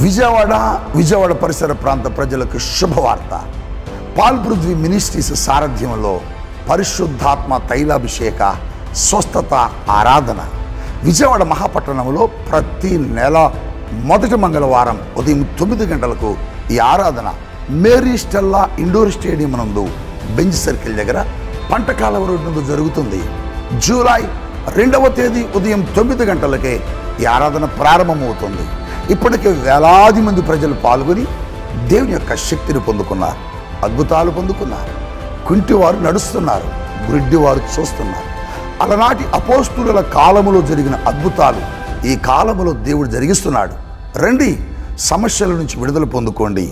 విజయవాడ పరిసర ప్రాంత ప్రజలకు శుభవార్త. పాల్ పృథ్వీ మినిస్ట్రీస్ సారథ్యంలో పరిశుద్ధాత్మ తైలాభిషేక స్వస్థత ఆరాధన విజయవాడ మహాపట్టణంలో ప్రతి నెల మొదటి మంగళవారం ఉదయం 9 గంటలకు ఈ ఆరాధన మేరీ స్టెల్లా ఇండోర్ స్టేడియం నందు బెంచ్ సర్కిల్ దగ్గర పంటకాలవ రోడ్డు నందు జరుగుతుంది. జూలై 2వ తేదీ ఉదయం 9 గంటలకే ఈ ఆరాధన ప్రారంభమవుతుంది. ఇప్పటికే వేలాది మంది ప్రజలు పాల్గొని దేవుని యొక్క శక్తిని పొందుకున్నారు, అద్భుతాలు పొందుకున్నారు. కుంటివారు నడుస్తున్నారు, గుడ్డివారు చూస్తున్నారు. అలనాటి అపోస్తుల కాలములో జరిగిన అద్భుతాలు ఈ కాలములో దేవుడు జరిగిస్తున్నాడు. రండి, సమస్యల నుంచి విడుదల పొందుకోండి,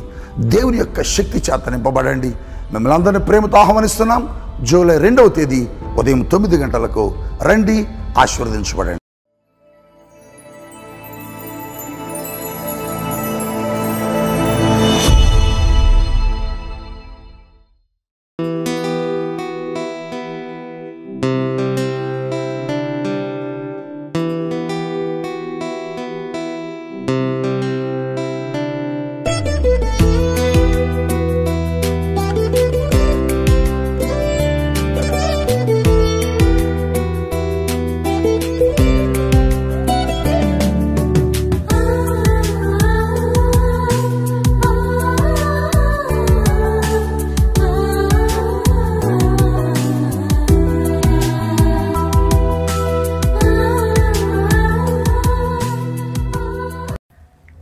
దేవుని యొక్క శక్తి చేత నింపబడండి. మిమ్మల్ని అందరినీ ప్రేమతో ఆహ్వానిస్తున్నాం. జూలై 2వ తేదీ ఉదయం 9 గంటలకు రండి, ఆశీర్వదించబడండి.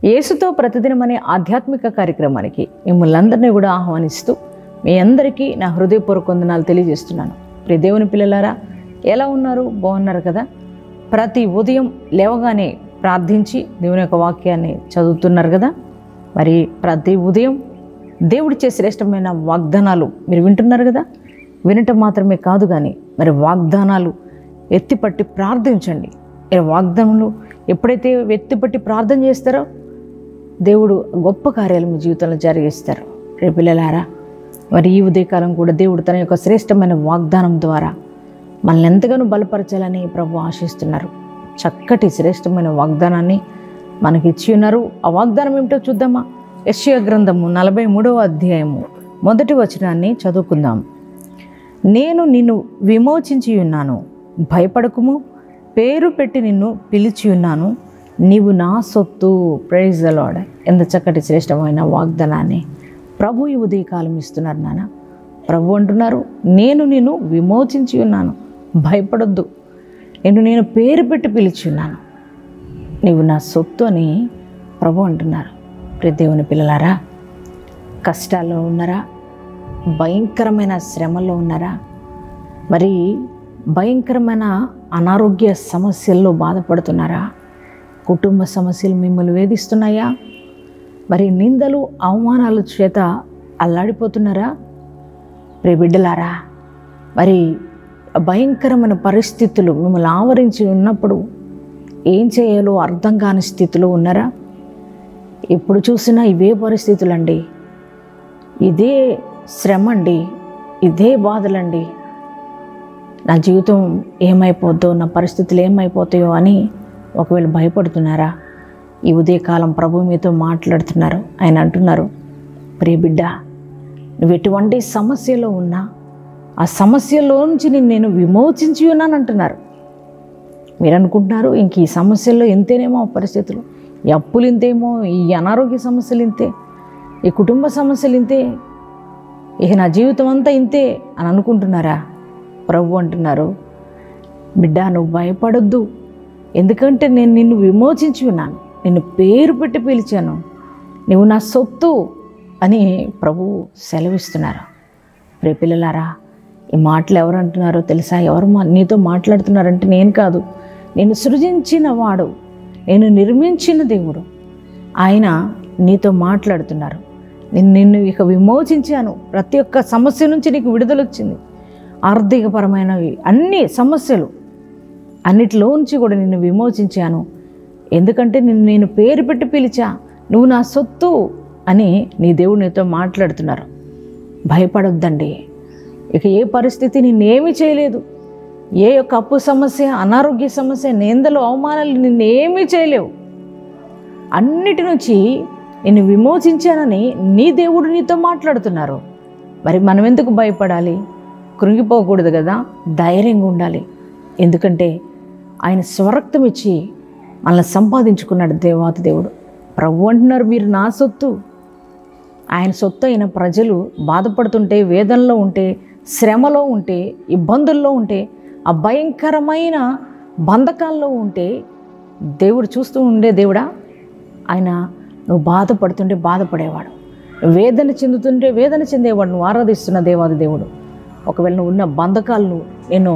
యేసుతో ప్రతిదినం అనే ఆధ్యాత్మిక కార్యక్రమానికి మిమ్మల్ని అందరినీ కూడా ఆహ్వానిస్తూ మీ అందరికీ నా హృదయపూర్వక వందనాలు తెలియజేస్తున్నాను. ప్రియ దేవుని పిల్లలారా, ఎలా ఉన్నారు? బాగున్నారు కదా? ప్రతి ఉదయం లేవగానే ప్రార్థించి దేవుని యొక్క వాక్యాన్ని చదువుతున్నారు కదా? మరి ప్రతి ఉదయం దేవుడిచ్చే శ్రేష్టమైన వాగ్దానాలు మీరు వింటున్నారు కదా? వినటం మాత్రమే కాదు కానీ మరి వాగ్దానాలు ఎత్తిపట్టి ప్రార్థించండి. వాగ్దానాలు ఎప్పుడైతే ఎత్తిపట్టి ప్రార్థన చేస్తారో దేవుడు గొప్ప కార్యాలు మీ జీవితంలో జరిగిస్తారు. రేపు పిల్లలారా, మరి ఈ ఉదయకాలం కూడా దేవుడు తన యొక్క శ్రేష్టమైన వాగ్దానం ద్వారా మనల్ని ఎంతగానో బలపరచాలని ప్రభు ఆశిస్తున్నారు. చక్కటి శ్రేష్టమైన వాగ్దానాన్ని మనకి ఇచ్చి ఉన్నారు. ఆ వాగ్దానం ఏమిటో చూద్దామా? యెషయా గ్రంథము 43వ అధ్యాయము 1వ వచనాన్ని చదువుకుందాం. నేను నిన్ను విమోచించి ఉన్నాను, భయపడకుము, పేరు పెట్టి నిన్ను పిలిచి ఉన్నాను, నీవు నా సొత్తు. Praise the Lord. ఎంత చక్కటి శ్రేష్టమైన వాగ్దానాన్ని ప్రభు ఈ ఉదయకాలం ఇస్తున్నారు నాన్న. ప్రభు అంటున్నారు, నేను నిన్ను విమోచించి ఉన్నాను, భయపడొద్దు, నేను పేరు పెట్టి పిలిచి ఉన్నాను, నీవు నా సొత్తు అని ప్రభు అంటున్నారు. ప్రియ దేవుని పిల్లలారా, కష్టాల్లో ఉన్నారా? భయంకరమైన శ్రమల్లో ఉన్నారా? మరి భయంకరమైన అనారోగ్య సమస్యల్లో బాధపడుతున్నారా? కుటుంబ సమస్యలు మిమ్మల్ని వేధిస్తున్నాయా? మరి నిందలు అవమానాల చేత అల్లాడిపోతున్నారా? ప్రియ బిడ్డలారా, మరి భయంకరమైన పరిస్థితులు మిమ్మల్ని ఆవరించి ఉన్నప్పుడు ఏం చేయాలో అర్థం కాని స్థితిలో ఉన్నారా? ఎప్పుడు చూసినా ఇవే పరిస్థితులండి, ఇదే శ్రమ అండి, ఇదే బాధలండి, నా జీవితం ఏమైపోద్దో, నా పరిస్థితులు ఏమైపోతాయో అని ఒకవేళ భయపడుతున్నారా? ఈ ఉదయకాలం ప్రభు మీతో మాట్లాడుతున్నారు. ఆయన అంటున్నారు, ప్రియ బిడ్డ, నువ్వు ఎటువంటి సమస్యలో ఉన్నా ఆ సమస్యలో నుంచి నేను విమోచించి ఉన్నాను అంటున్నారు. మీరు అనుకుంటున్నారు ఇంక ఈ సమస్యల్లో ఇంతేనేమో పరిస్థితులు, ఈ అప్పులు ఇంతేమో, ఈ అనారోగ్య సమస్యలు ఇంతే, ఈ కుటుంబ సమస్యలు ఇంతే, ఇక నా జీవితం అంతా ఇంతే అని అనుకుంటున్నారా? ప్రభు అంటున్నారు, బిడ్డ నువ్వు భయపడొద్దు, ఎందుకంటే నేను నిన్ను విమోచించి ఉన్నాను, నిన్ను పేరు పెట్టి పిలిచాను, నువ్వు నా సొత్తు అని ప్రభు సెలవిస్తున్నారు. ప్రియ పిల్లలారా, ఈ మాటలు ఎవరు అంటున్నారో తెలుసా? ఎవరు నీతో మాట్లాడుతున్నారంటే నేను కాదు, నేను సృజించిన వాడు, నేను నిర్మించిన దేవుడు, ఆయన నీతో మాట్లాడుతున్నారు. నిన్ను ఇక విమోచించాను, ప్రతి ఒక్క సమస్య నుంచి నీకు విడుదల వచ్చింది. ఆర్థికపరమైనవి అన్ని సమస్యలు అన్నిటిలోంచి కూడా నిన్ను విమోచించాను, ఎందుకంటే నేను పేరు పెట్టి పిలిచా, నువ్వు నా సొత్తు అని నీ దేవుడు నీతో మాట్లాడుతున్నారు. భయపడొద్దండి, ఇక ఏ పరిస్థితి నిన్నేమీ చేయలేదు, ఏ యొక్క అప్పు సమస్య, అనారోగ్య సమస్య, నిందలు అవమానాలు నిన్నేమీ చేయలేవు. అన్నిటి నుంచి నిన్ను విమోచించానని నీ దేవుడు నీతో మాట్లాడుతున్నారు. మరి మనం ఎందుకు భయపడాలి? కృంగిపోకూడదు కదా, ధైర్యంగా ఉండాలి. ఎందుకంటే ఆయన స్వరక్తం ఇచ్చి మనల్ని సంపాదించుకున్నాడు దేవాతి దేవుడు. ప్రభు అంటున్నారు, మీరు నా సొత్తు. ఆయన సొత్తు అయిన ప్రజలు బాధపడుతుంటే, వేదనలో ఉంటే, శ్రమలో ఉంటే, ఇబ్బందుల్లో ఉంటే, ఆ భయంకరమైన బంధకాల్లో ఉంటే దేవుడు చూస్తూ ఉండే దేవుడా? ఆయన నువ్వు బాధపడుతుంటే బాధపడేవాడు, వేదన చెందుతుంటే వేదన చెందేవాడు. నువ్వు ఆరాధిస్తున్న దేవాది దేవుడు. ఒకవేళ నువ్వు ఉన్న బంధకాలను నేను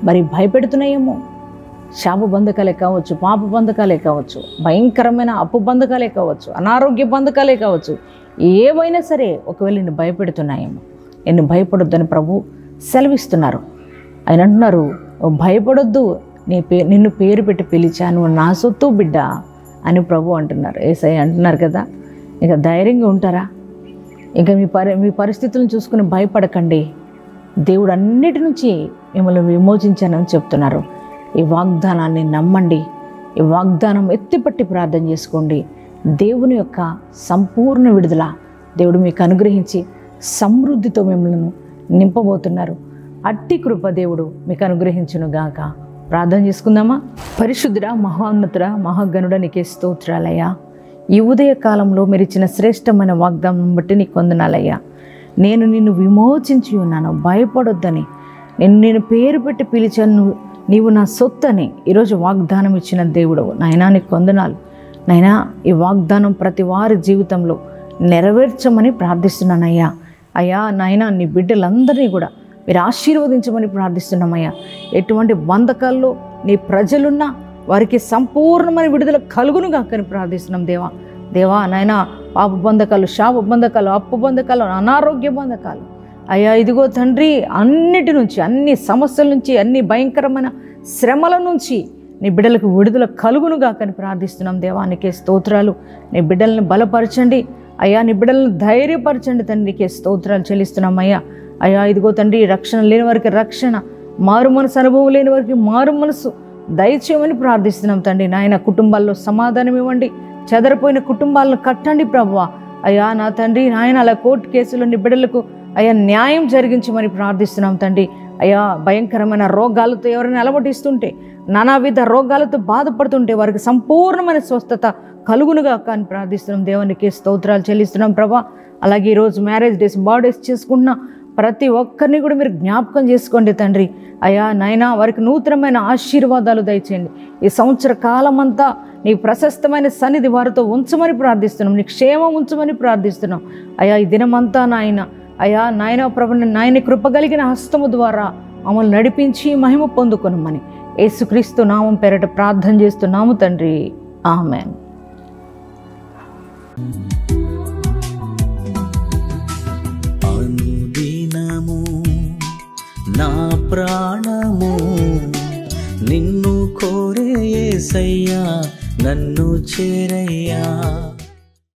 మరి భయపెడుతున్నాయేమో, శాప బంధకాలే కావచ్చు, పాప బంధకాలే కావచ్చు, భయంకరమైన అప్పు బంధకాలే కావచ్చు, అనారోగ్య బంధకాలే కావచ్చు, ఏవైనా సరే ఒకవేళ నిన్ను భయపెడుతున్నాయేమో, నిన్ను భయపడొద్దని ప్రభు సెలవిస్తున్నారు. ఆయన అంటున్నారు, భయపడొద్దు, నిన్ను పేరు పెట్టి పిలిచాను, నా సొత్తు బిడ్డ అని ప్రభు అంటున్నారు. యేసయ్య అంటున్నారు కదా. ఇక ధైర్యంగా ఉంటారా? ఇక మీ పరిస్థితులను చూసుకుని భయపడకండి. దేవుడు అన్నిటి నుంచి మిమ్మల్ని విమోచించానని చెప్తున్నారు. ఈ వాగ్దానాన్ని నమ్మండి. ఈ వాగ్దానం ఎత్తిపట్టి ప్రార్థన చేసుకోండి. దేవుని యొక్క సంపూర్ణ విడుదల దేవుడు మీకు అనుగ్రహించి సమృద్ధితో మిమ్మల్ని నింపబోతున్నారు. అట్టి కృప దేవుడు మీకు అనుగ్రహించునుగాక. ప్రార్థన చేసుకుందామా? పరిశుద్ధుడా, మహోన్నతుడా, మహాగణుడా, నీకే స్తోత్రాలయ్యా. ఈ ఉదయ కాలంలో మీరు ఇచ్చిన శ్రేష్టమైన వాగ్దానం బట్టి నీకు వందనాలయ్యా. నేను నిన్ను విమోచించి ఉన్నాను, భయపడొద్దని నేను పేరు పెట్టి పిలిచాను, నీవు నా సొత్తని ఈరోజు వాగ్దానం ఇచ్చిన దేవుడు నాయనా, నీకు వందనాలు నాయనా. ఈ వాగ్దానం ప్రతి వారి జీవితంలో నెరవేర్చమని ప్రార్థిస్తున్నానయ్యా. అయ్యా నాయనా, నీ బిడ్డలందరినీ కూడా మీరు ఆశీర్వదించమని ప్రార్థిస్తున్నామయ్యా. ఎటువంటి బంధకాల్లో నీ ప్రజలున్నా వారికి సంపూర్ణమైన విడుదల కలుగును గాకని ప్రార్థిస్తున్నాం దేవా. దేవా నాయనా, పాప బంధకాలు, శాప బంధకాలు, అప్పు బంధకాలు, అనారోగ్య బంధకాలు అయ్యా, ఇదిగో తండ్రి, అన్నిటి నుంచి, అన్ని సమస్యల నుంచి, అన్ని భయంకరమైన శ్రమల నుంచి నీ బిడ్డలకు విడుదల కలుగును గాకని ప్రార్థిస్తున్నాం దేవా. నీకే స్తోత్రాలు. నీ బిడ్డలను బలపరచండి అయ్యా, నీ బిడ్డలను ధైర్యపరచండి తండ్రి. నీకే స్తోత్రాలు చెల్లిస్తున్నాం అయ్యా. అయ్యా ఇదిగో తండ్రి, రక్షణ లేని వారికి రక్షణ, మారు మనసు అనుభవం లేని వారికి మారు మనసు దయచేయమని ప్రార్థిస్తున్నాం తండ్రి. నాయన, కుటుంబాల్లో సమాధానం ఇవ్వండి, చెదరిపోయిన కుటుంబాలను కట్టండి ప్రభువా. అయ్యా నా తండ్రి నాయన, అలా కోర్టు కేసులో నీ బిడ్డలకు అయ్యా న్యాయం జరిగించమని ప్రార్థిస్తున్నాం తండ్రి. అయ్యా భయంకరమైన రోగాలతో ఎవరైనా అలవటిస్తుంటే, నానావిధ రోగాలతో బాధపడుతుంటే వారికి సంపూర్ణమైన స్వస్థత కలుగునుగా కానీ ప్రార్థిస్తున్నాం. దేవునికి స్తోత్రాలు చెల్లిస్తున్నాం ప్రభా. అలాగే ఈరోజు మ్యారేజ్ డేస్, బర్త్డేస్ చేసుకుంటున్న ప్రతి ఒక్కరిని కూడా మీరు జ్ఞాపకం చేసుకోండి తండ్రి. అయ్యా నాయనా, వారికి నూతనమైన ఆశీర్వాదాలు దయచేయండి. ఈ సంవత్సర కాలం అంతా నీ ప్రశస్తమైన సన్నిధి వారితో ఉంచమని ప్రార్థిస్తున్నాం. నీ క్షేమం ఉంచమని ప్రార్థిస్తున్నాం. అయ్యా ఈ దినమంతా నాయన, అయ్యా నాయన ప్రభుని, నాయన కృపగలిగిన హస్తము ద్వారా మమ్మల్ని నడిపించి మహిమ పొందుకొనమని యేసుక్రీస్తు నామం పేరట ప్రార్థన చేస్తున్నాము తండ్రి. ఆమేన్. అనుదినము నా ప్రాణము నిన్ను కోరే యేసయ్యా, నన్ను చేరయ్యా.